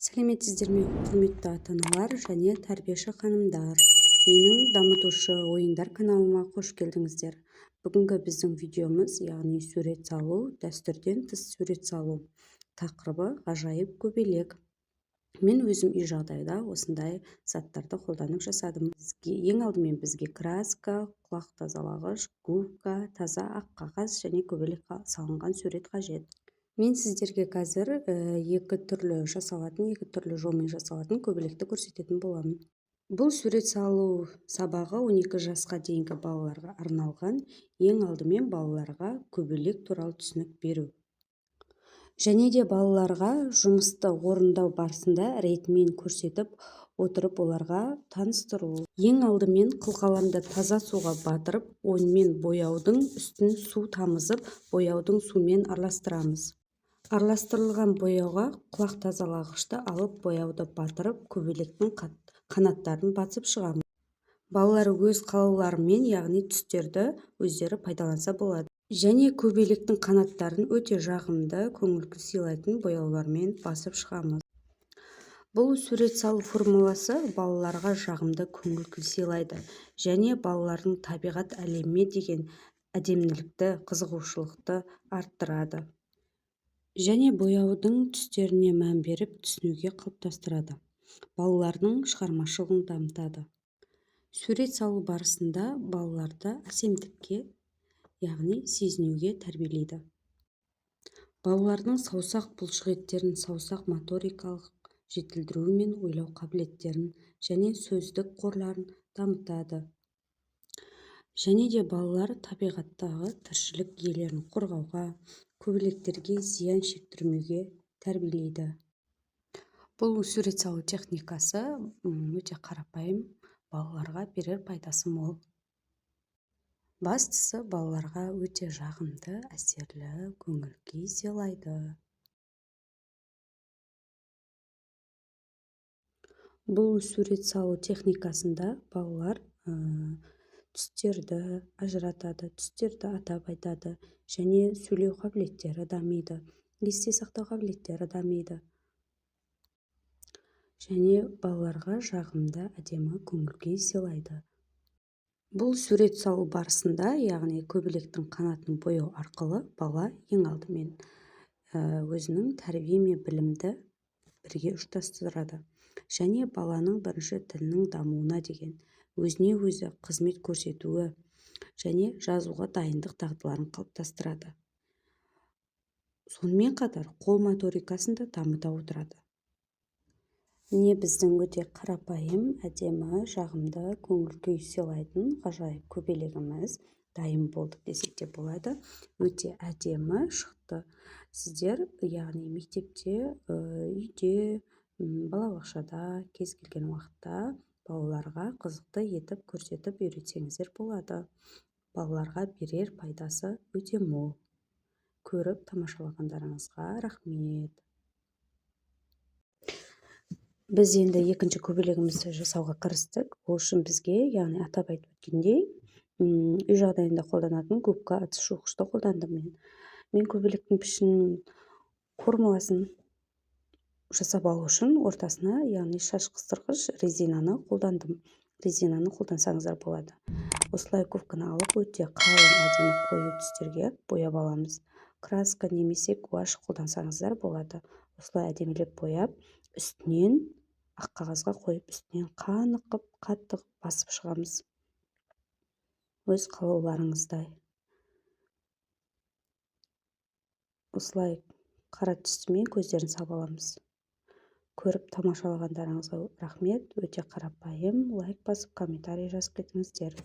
Сәлеметсіздер ме, құрметті ата-аналар және тәрбиеші ханымдар. Менің дамытушы ойындар каналыма қош келдіңіздер. Бүгінгі біздің видеомыз, яғни сурет салу, дәстүрден тыс сурет салу. Тақырыбы ғажайып көбелек. Мен өзім үй жағдайда осындай заттарды қолданып жасадым. Ең алдымен бізге краска, құлақ тазалағыш, губка, таза ақ қағаз және көбелек салынған сурет қажет. Мен сіздерге қазір екі түрлі жолмен жасалатын көбелекті көрсететін боламын. Бұл сурет салу сабағы 12 жасқа дейінгі балаларға арналған. Ең алдымен балаларға көбелек туралы түсінік беру. Және де балаларға жұмысты орындау барысында ретімен көрсетіп отырып оларға таныстыру. Ең алдымен қылқаламды таза суға батырып, онымен бояудың үстін су тамызып, бояудың сумен араластырамыз. Араластырылған бояуға құлақ тазалағышты алып бояуды батырып, көбелектің қанаттарын басып шығамыз. Балалар өз қалауларымен, яғни түстерді өздері пайдаланса болады. Және көбелектің қанаттарын өте жағымды, көңіл сыйлайтын бояулармен басып шығамыз. Бұл сурет салу формуласы балаларға жағымды көңіл сыйлайды және балалардың табиғат әлеміне деген әдемілікті, қызығушылықты арттырады. Және бояудың түстеріне мән беріп түсінуге қалыптастырады. Балалардың шығармашылығын дамытады. Сурет салу барысында балаларды әсемдікке, яғни сезінуге тәрбиелейді. Балалардың саусақ бұлшықеттерін, саусақ моторикалық жетілдіруі мен ойлау қабілеттерін және сөздік қорларын дамытады. Және де балалар табиғаттағы тіршілік иелерін қорғауға, көбелектерге зиян шектірмеуге тәрбиелейді. Бұл сурет салу техникасы өте қарапайым, балаларға берер пайдасы мол. Бастысы балаларға өте жағымды, әсерлі, көңіл күй сыйлайды. Бұл сурет салу техникасында балалар түстерді ажыратады, түстерді атап айтады және сөйлеу қабілеттері дамиды, есте сақтау қабілеттері дамиды. Және балаларға жағымды, әдемі көңіл күй сыйлайды. Бұл сурет салу барысында, яғни көбелектің қанатын бояу арқылы бала ең алдымен өзінің тәрбие мен білімді бірге ұштастырады. Және баланың бірінші тілінің дамуына деген өзіне өзі қызмет көрсетуі және жазуға дайындық дағдыларын қалыптастырады. Сонымен қатар қол моторикасын да дамыта отырады. Міне біздің өте қарапайым, әдемі, жағымды, көңіл күй сыйлайтын ғажайып көбелегіміз дайын болды десек те болады. Өте әдемі шықты. Сіздер, яғни мектепте, үйде, балабақшада, кез келген уақытта балаларға қызықты етіп көрсетіп үйретсеңіздер болады. Балаларға берер пайдасы өте мол. Көріп тамашалағандарыңызға рахмет. Біз енді екінші көбелегімізді жасауға кірістік. Ол үшін бізге, яғни атап айтып өткендей, үй жағдайында қолданатын губка әдіс жуғышты қолдандым мен. Мен көбелектің пішінінің формуласын жасап алу үшін ортасына, яғни шаш қыстырғыш резинаны қолдандым. Резинаны қолдансаңыздар болады. Осылай губканы алып өте қалың әдемі қою түстерге бояп аламыз. Краска немесе гуашь қолдансаңыздар болады. Осылай әдемілеп бояп, үстінен ақ қағазға қойып, үстінен қанық қатты басып шығамыз. Өз қалауларыңыздай. Осылай қара түстімен көздерін сабаламыз. Көріп тамашалағандарыңызға рахмет. Өте қарапайым. Лайк басып, комментарий жазып кетіңіздер.